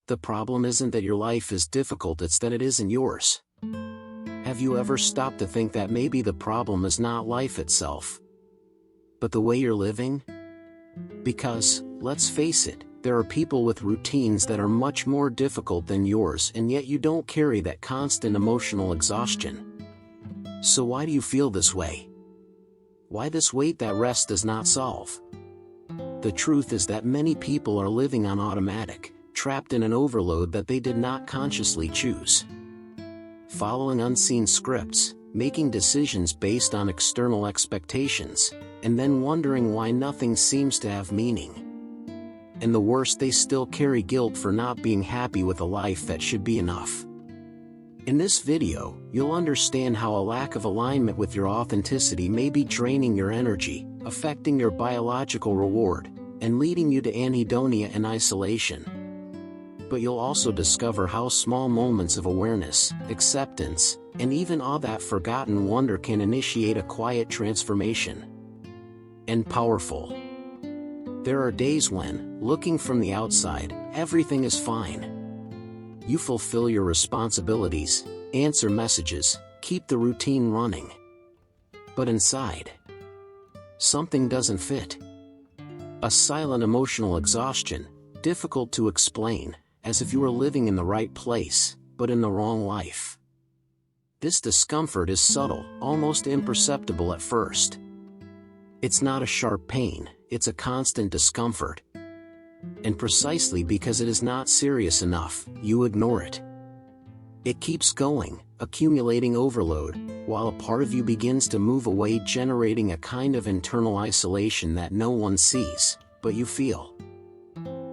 The problem isn't that your life is difficult, it's that it isn't yours. Have you ever stopped to think that maybe the problem is not life itself, but the way you're living? Because, let's face it, there are people with routines that are much more difficult than yours, and yet you don't carry that constant emotional exhaustion. So why do you feel this way? Why this weight that rest does not solve? The truth is that many people are living on automatic, trapped in an overload that they did not consciously choose. Following unseen scripts, making decisions based on external expectations, and then wondering why nothing seems to have meaning. And the worst, they still carry guilt for not being happy with a life that should be enough. In this video, you'll understand how a lack of alignment with your authenticity may be draining your energy, affecting your biological reward, and leading you to anhedonia and isolation. But you'll also discover how small moments of awareness, acceptance, and even all that forgotten wonder can initiate a quiet transformation. And powerful. There are days when, looking from the outside, everything is fine. You fulfill your responsibilities, answer messages, keep the routine running. But inside, something doesn't fit. A silent emotional exhaustion, difficult to explain, as if you were living in the right place, but in the wrong life. This discomfort is subtle, almost imperceptible at first. It's not a sharp pain, it's a constant discomfort. And precisely because it is not serious enough, you ignore it. It keeps going, accumulating overload, while a part of you begins to move away, generating a kind of internal isolation that no one sees, but you feel.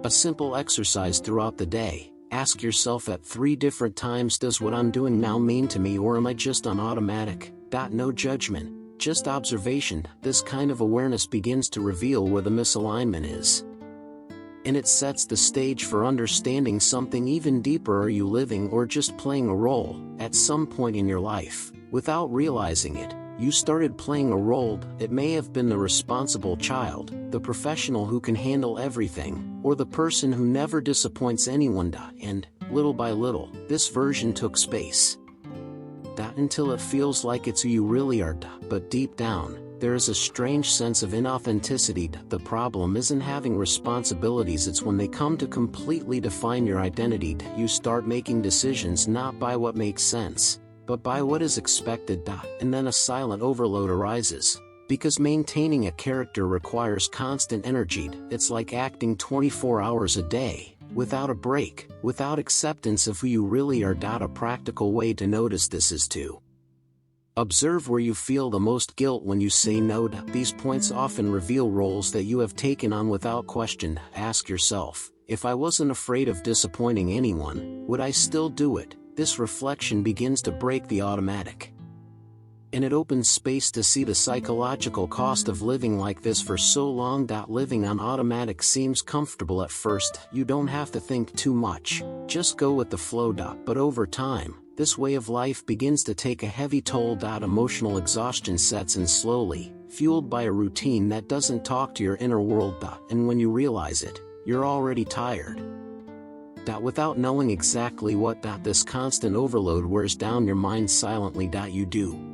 A simple exercise throughout the day: ask yourself at 3 different times, does what I'm doing now mean to me, or am I just on automatic? No judgment, just observation. This kind of awareness begins to reveal where the misalignment is. And it sets the stage for understanding something even deeper. Are you living or just playing a role? At some point in your life, without realizing it, you started playing a role. It may have been the responsible child, the professional who can handle everything, or the person who never disappoints anyone. And, little by little, this version took space. Until it feels like it's who you really are. But deep down, there is a strange sense of inauthenticity. The problem isn't having responsibilities, it's when they come to completely define your identity. You start making decisions not by what makes sense, but by what is expected. And then a silent overload arises. Because maintaining a character requires constant energy. It's like acting 24 hours a day, without a break, without acceptance of who you really are. A practical way to notice this is to observe where you feel the most guilt when you say no. These points often reveal roles that you have taken on without question. Ask yourself, if I wasn't afraid of disappointing anyone, would I still do it? This reflection begins to break the automatic. And it opens space to see the psychological cost of living like this for so long. Living on automatic seems comfortable at first. You don't have to think too much, just go with the flow. But over time, this way of life begins to take a heavy toll. Emotional exhaustion sets in slowly, fueled by a routine that doesn't talk to your inner world. And when you realize it, you're already tired. Without knowing exactly what. This constant overload wears down your mind silently. You do.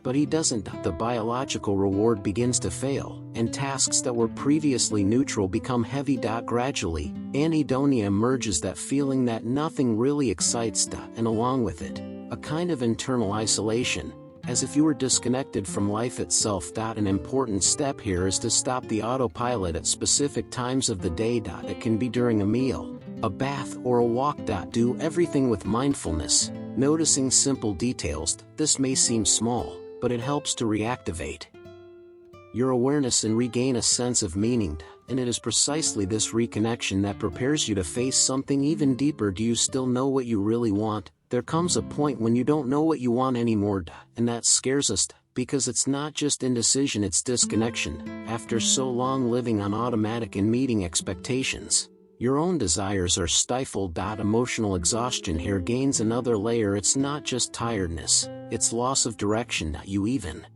But he doesn't. The biological reward begins to fail, and tasks that were previously neutral become heavy. Gradually, anhedonia emerges, that feeling that nothing really excites. And along with it, a kind of internal isolation, as if you were disconnected from life itself. An important step here is to stop the autopilot at specific times of the day. It can be during a meal, a bath, or a walk. Do everything with mindfulness, noticing simple details. This may seem small, but it helps to reactivate your awareness and regain a sense of meaning. And it is precisely this reconnection that prepares you to face something even deeper. Do you still know what you really want? There comes a point when you don't know what you want anymore, and that scares us, because it's not just indecision, it's disconnection. After so long living on automatic and meeting expectations, your own desires are stifled. Emotional exhaustion here gains another layer. It's not just tiredness, it's loss of direction. You even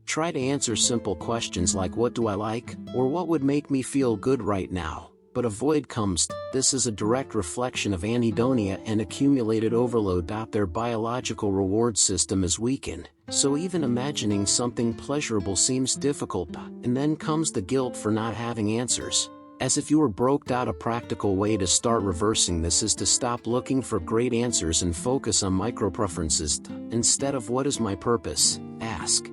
try to answer simple questions like, what do I like, or what would make me feel good right now? But a void comes. This is a direct reflection of anhedonia and accumulated overload. Their biological reward system is weakened, so even imagining something pleasurable seems difficult. And then comes the guilt for not having answers. As if you were broke. A practical way to start reversing this is to stop looking for great answers and focus on micro preferences. Instead of what is my purpose, ask,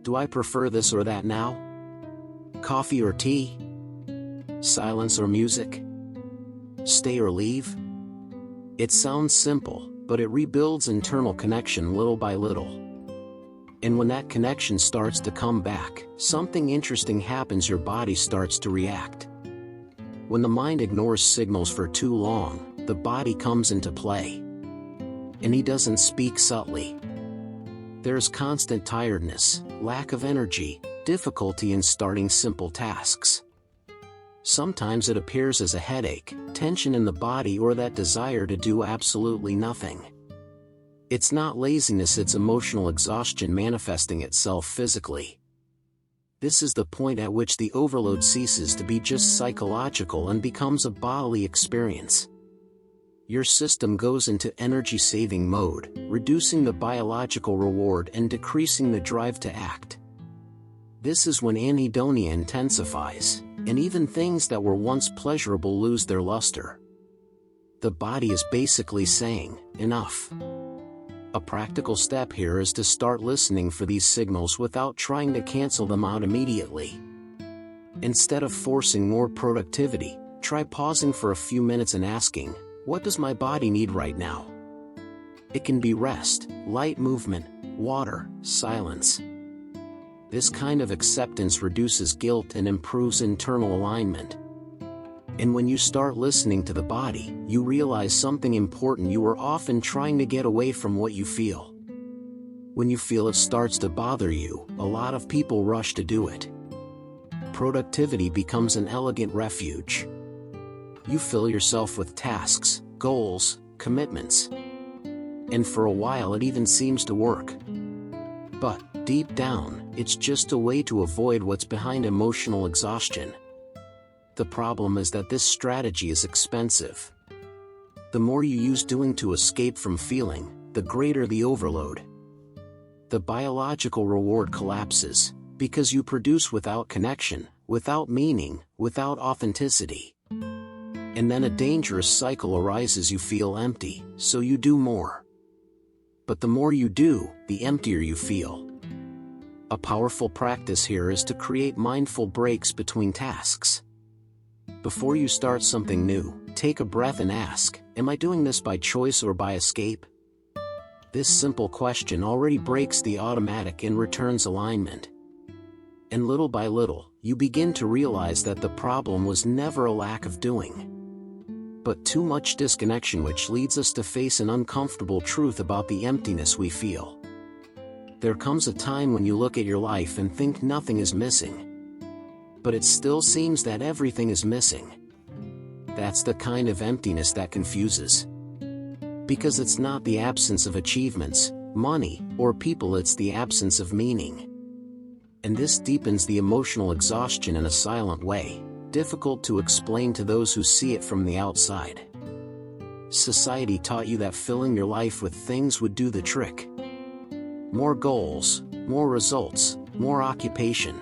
do I prefer this or that now? Coffee or tea? Silence or music? Stay or leave? It sounds simple, but it rebuilds internal connection little by little. And when that connection starts to come back, something interesting happens. Your body starts to react. When the mind ignores signals for too long, the body comes into play. And he doesn't speak subtly. There's constant tiredness, lack of energy, difficulty in starting simple tasks. Sometimes it appears as a headache, tension in the body, or that desire to do absolutely nothing. It's not laziness, it's emotional exhaustion manifesting itself physically. This is the point at which the overload ceases to be just psychological and becomes a bodily experience. Your system goes into energy-saving mode, reducing the biological reward and decreasing the drive to act. This is when anhedonia intensifies, and even things that were once pleasurable lose their luster. The body is basically saying, enough. A practical step here is to start listening for these signals without trying to cancel them out immediately. Instead of forcing more productivity, try pausing for a few minutes and asking, what does my body need right now? It can be rest, light movement, water, silence. This kind of acceptance reduces guilt and improves internal alignment. And when you start listening to the body, you realize something important: you are often trying to get away from what you feel. When you feel it starts to bother you, a lot of people rush to do it. Productivity becomes an elegant refuge. You fill yourself with tasks, goals, commitments. And for a while it even seems to work. But, deep down, it's just a way to avoid what's behind emotional exhaustion. The problem is that this strategy is expensive. The more you use doing to escape from feeling, the greater the overload. The biological reward collapses, because you produce without connection, without meaning, without authenticity. And then a dangerous cycle arises: you feel empty, so you do more. But the more you do, the emptier you feel. A powerful practice here is to create mindful breaks between tasks. Before you start something new, take a breath and ask, am I doing this by choice or by escape? This simple question already breaks the automatic and returns alignment. And little by little, you begin to realize that the problem was never a lack of doing, but too much disconnection, which leads us to face an uncomfortable truth about the emptiness we feel. There comes a time when you look at your life and think nothing is missing. But it still seems that everything is missing. That's the kind of emptiness that confuses. Because it's not the absence of achievements, money, or people, it's the absence of meaning. And this deepens the emotional exhaustion in a silent way, difficult to explain to those who see it from the outside. Society taught you that filling your life with things would do the trick. More goals, more results, more occupation.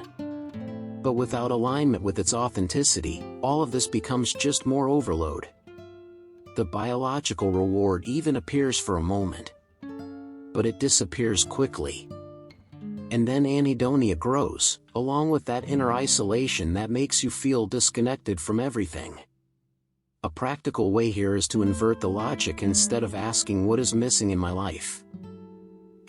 But without alignment with its authenticity, all of this becomes just more overload. The biological reward even appears for a moment, but it disappears quickly. And then anhedonia grows, along with that inner isolation that makes you feel disconnected from everything. A practical way here is to invert the logic. Instead of asking what is missing in my life,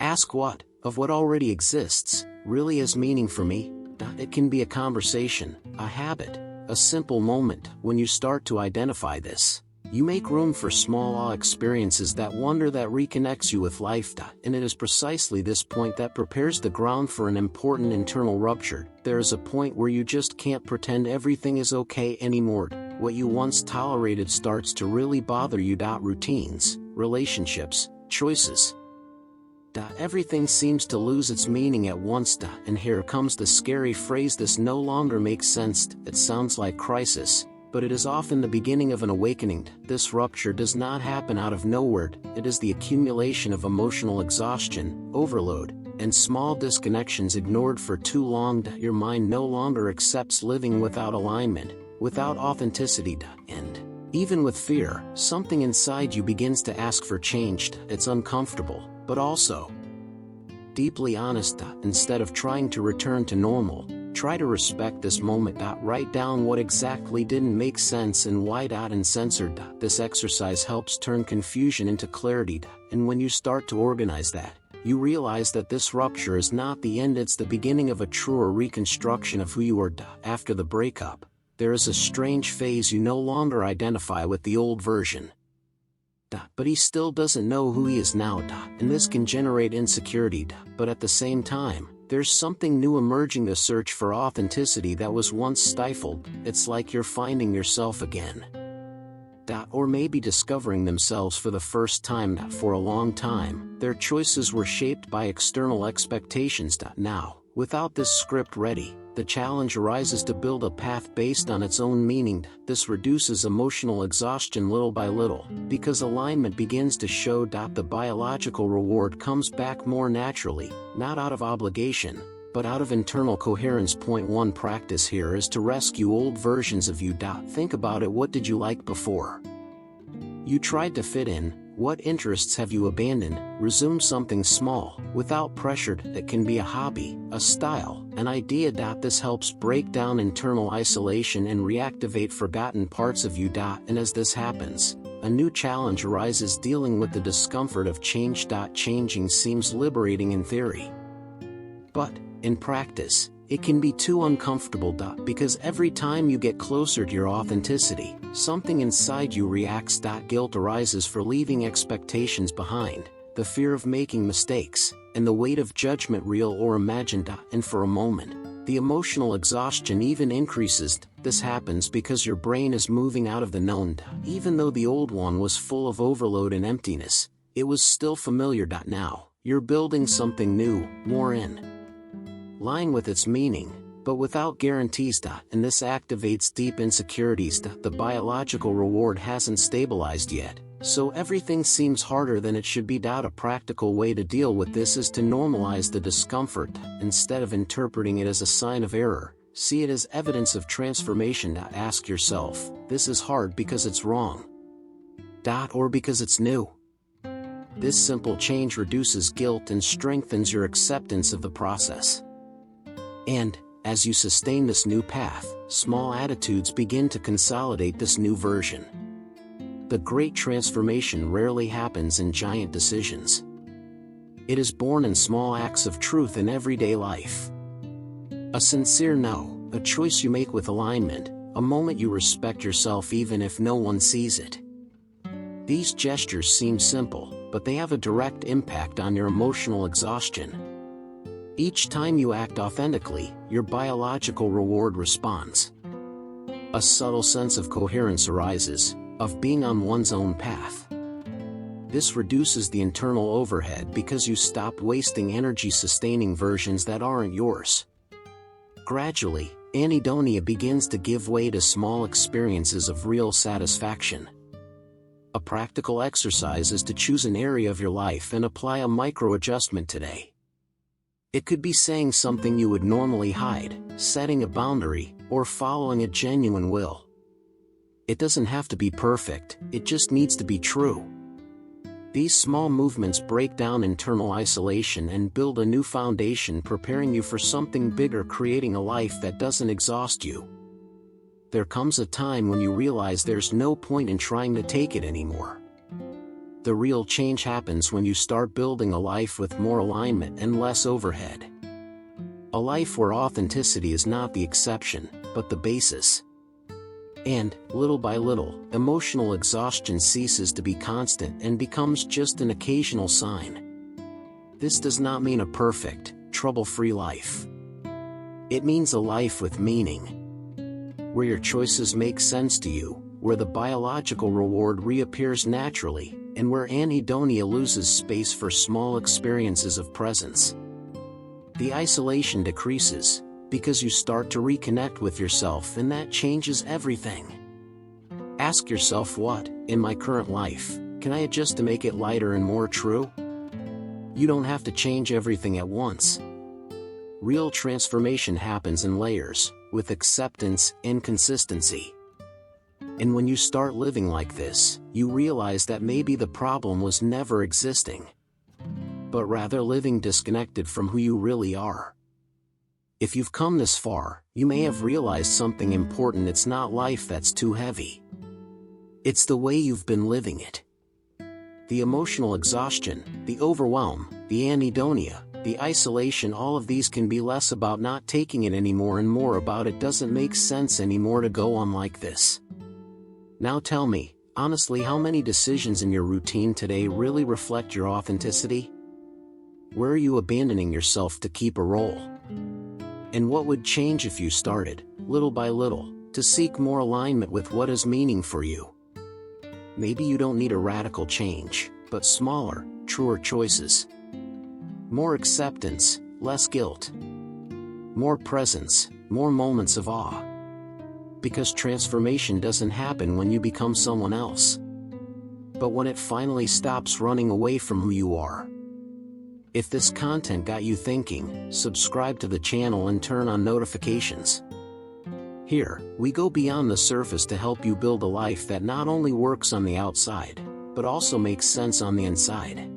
ask what, of what already exists, really has meaning for me. It can be a conversation, a habit, a simple moment. When you start to identify this, you make room for small awe experiences, that wonder that reconnects you with life. And it is precisely this point that prepares the ground for an important internal rupture. There is a point where you just can't pretend everything is okay anymore. What you once tolerated starts to really bother you. Routines, relationships, choices. Everything seems to lose its meaning at once. And here comes the scary phrase: this no longer makes sense. It sounds like crisis, but it is often the beginning of an awakening. This rupture does not happen out of nowhere, it is the accumulation of emotional exhaustion, overload, and small disconnections ignored for too long. Your mind no longer accepts living without alignment, without authenticity, and even with fear, something inside you begins to ask for change. It's uncomfortable, but also deeply honest. Instead of trying to return to normal, try to respect this moment. Write down what exactly didn't make sense and why. And censor. This exercise helps turn confusion into clarity, and when you start to organize that, you realize that this rupture is not the end, it's the beginning of a truer reconstruction of who you are. After the breakup, there is a strange phase. You no longer identify with the old version, but he still doesn't know who he is now, and this can generate insecurity, but at the same time, there's something new emerging, the search for authenticity that was once stifled. It's like you're finding yourself again, or maybe discovering themselves for the first time. For a long time, their choices were shaped by external expectations. Now, without this script ready, the challenge arises to build a path based on its own meaning. This reduces emotional exhaustion little by little, because alignment begins to show. The biological reward comes back more naturally, not out of obligation, but out of internal coherence. Point 1. Practice here is to rescue old versions of you. Think about it. What did you like before you tried to fit in? What interests have you abandoned? Resume something small, without pressure. It can be a hobby, a style, an idea. This helps break down internal isolation and reactivate forgotten parts of you. And as this happens, a new challenge arises, dealing with the discomfort of change. Changing seems liberating in theory, but in practice, it can be too uncomfortable. Because every time you get closer to your authenticity, something inside you reacts. Guilt arises for leaving expectations behind, the fear of making mistakes, and the weight of judgment, real or imagined. And for a moment, the emotional exhaustion even increases. This happens because your brain is moving out of the known. Even though the old one was full of overload and emptiness, it was still familiar. Now, you're building something new, more in line with its meaning, but without guarantees. And this activates deep insecurities. The biological reward hasn't stabilized yet, so everything seems harder than it should be. A practical way to deal with this is to normalize the discomfort. Instead of interpreting it as a sign of error, see it as evidence of transformation. Ask yourself, this is hard because it's wrong, or because it's new? This simple change reduces guilt and strengthens your acceptance of the process. And, as you sustain this new path, small attitudes begin to consolidate this new version. The great transformation rarely happens in giant decisions. It is born in small acts of truth in everyday life. A sincere no, a choice you make with alignment, a moment you respect yourself even if no one sees it. These gestures seem simple, but they have a direct impact on your emotional exhaustion. Each time you act authentically, your biological reward responds. A subtle sense of coherence arises, of being on one's own path. This reduces the internal overhead because you stop wasting energy sustaining versions that aren't yours. Gradually, anhedonia begins to give way to small experiences of real satisfaction. A practical exercise is to choose an area of your life and apply a micro-adjustment today. It could be saying something you would normally hide, setting a boundary, or following a genuine will. It doesn't have to be perfect, it just needs to be true. These small movements break down internal isolation and build a new foundation, preparing you for something bigger, creating a life that doesn't exhaust you. There comes a time when you realize there's no point in trying to take it anymore. The real change happens when you start building a life with more alignment and less overhead. A life where authenticity is not the exception, but the basis. And, little by little, emotional exhaustion ceases to be constant and becomes just an occasional sign. This does not mean a perfect, trouble-free life. It means a life with meaning, where your choices make sense to you, where the biological reward reappears naturally, and where anhedonia loses space for small experiences of presence. The isolation decreases, because you start to reconnect with yourself, and that changes everything. Ask yourself, what, in my current life, can I adjust to make it lighter and more true? You don't have to change everything at once. Real transformation happens in layers, with acceptance and consistency. And when you start living like this, you realize that maybe the problem was never existing, but rather living disconnected from who you really are. If you've come this far, you may have realized something important. It's not life that's too heavy. It's the way you've been living it. The emotional exhaustion, the overwhelm, the anhedonia, the isolation, all of these can be less about not taking it anymore and more about it doesn't make sense anymore to go on like this. Now tell me, honestly, how many decisions in your routine today really reflect your authenticity? Where are you abandoning yourself to keep a role? And what would change if you started, little by little, to seek more alignment with what is meaning for you? Maybe you don't need a radical change, but smaller, truer choices. More acceptance, less guilt. More presence, more moments of awe. Because transformation doesn't happen when you become someone else, but when it finally stops running away from who you are. If this content got you thinking, subscribe to the channel and turn on notifications. Here, we go beyond the surface to help you build a life that not only works on the outside, but also makes sense on the inside.